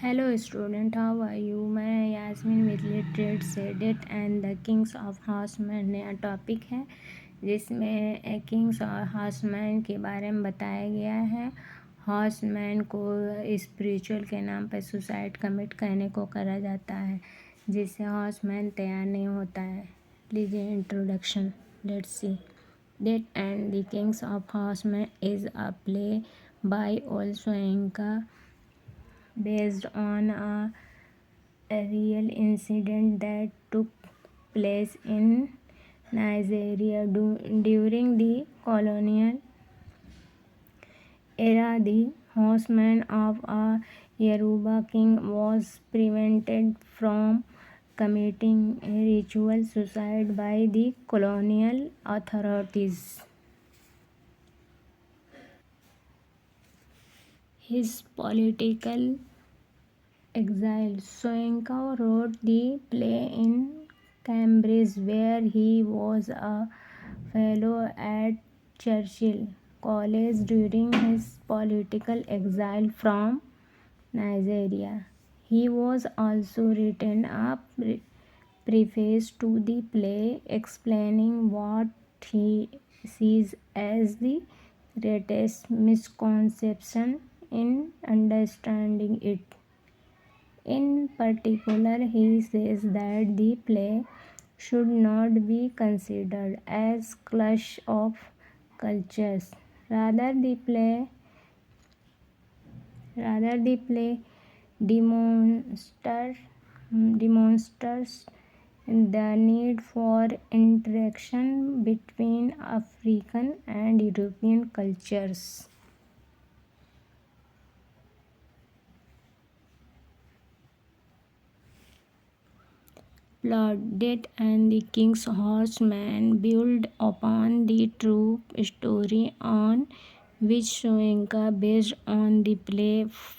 Hello student, how are you. मैं Yasmin with literate से death and the kings of horseman नया टॉपिक है जिसमें किंग्स और हॉर्समैन के बारे में बताया गया है। हॉर्समैन को स्पिरिचुअल के नाम पर सुसाइड कमिट करने को करा जाता है जिससे हॉर्समैन तैयार नहीं होता है। लीजिए introduction. Let's see. Death and the kings of horseman is a play by Wole Soyinka based on a real incident that took place in Nigeria during the colonial era. The horseman of a Yoruba king was prevented from committing a ritual suicide by the colonial authorities. His political exile. Soenka wrote the play in Cambridge, where he was a fellow at Churchill College during his political exile from Nigeria. He was also written a preface to the play explaining what he sees as the greatest misconception in understanding it. In particular, he says that the play should not be considered as clash of cultures. Rather, the play demonstrates demonstrates the need for interaction between African and European cultures. Plot. Death and the King's Horseman build upon the true story on which Soenka based on the play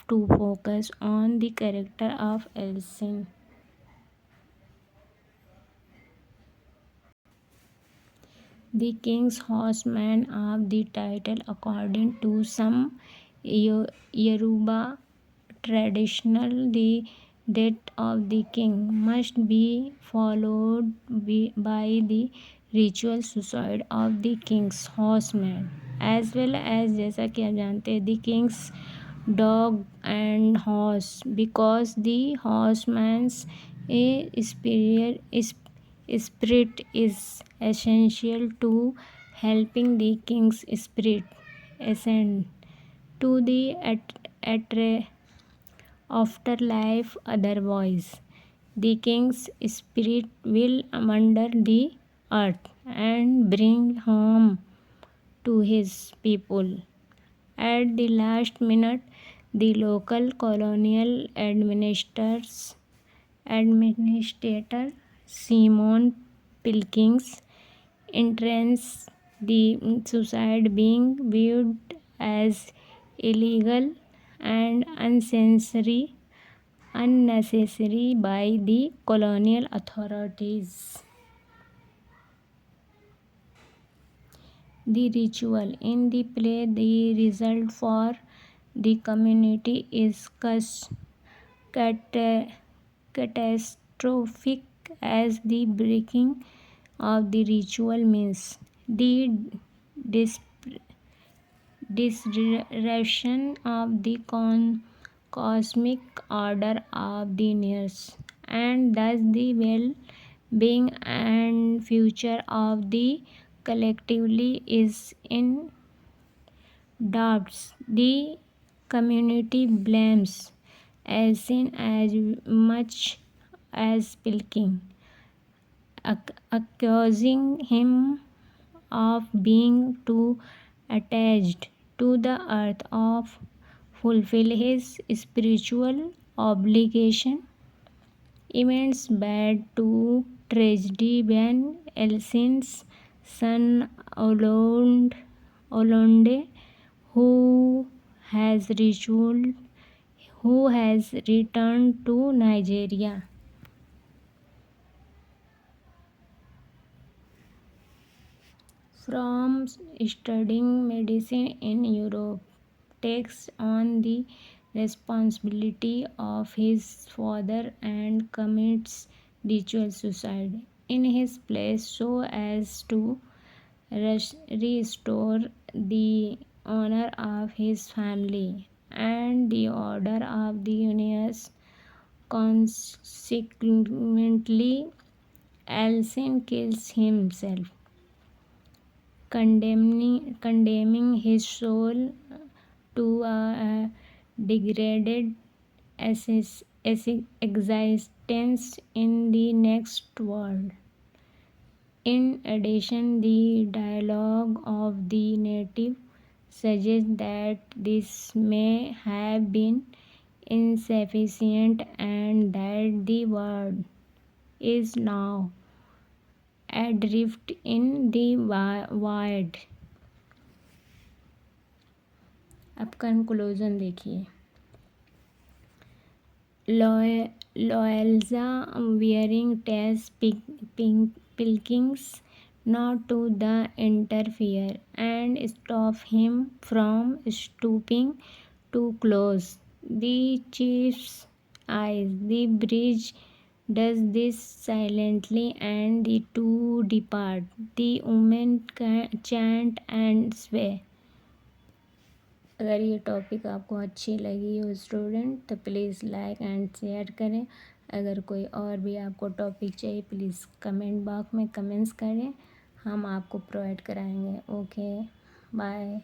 to focus on the character of Elsin. The King's Horseman of the title, according to some Yoruba traditional, the death of the king must be followed by the ritual suicide of the king's horseman, as well as जैसा कि आप जानते हैं the king's dog and horse, because the horseman's spirit is essential to helping the king's spirit ascend to the afterlife. Otherwise, the king's spirit will wander the earth and bring harm to his people. At the last minute, the local colonial administrator Simon Pilkins intervenes, the suicide being viewed as illegal and unnecessary by the colonial authorities. The ritual. In the play, the result for the community is catastrophic, as the breaking of the ritual means the disruption of the cosmic order of the universe, and thus the well-being and future of the collectively is in doubt. The community blames Elsin as much as Pilking, accusing him of being too attached to the earth of fulfill his spiritual obligation. Events bad to tragedy when Elsin's son Olonde, who has returned to Nigeria. From studying medicine in Europe, takes on the responsibility of his father and commits ritual suicide in his place so as to restore the honor of his family and the order of the universe. Consequently, Alcin kills himself, condemning his soul to a degraded existence in the next world. In addition, the dialogue of the native suggests that this may have been insufficient and that the world is now adrift in the void. अब conclusion देखिए. Loelza wearing Tess Pilkins not to the interfere and stop him from stooping too close. The chief's eyes. The bridge does this silently and the two depart. The women chant and sway. अगर ये topic आपको अच्छी लगी हो student तो please like and share करें. अगर कोई और भी आपको टॉपिक चाहिए प्लीज़ कमेंट बॉक्स में कमेंट्स करें, हम आपको प्रोवाइड कराएंगे. Okay, bye.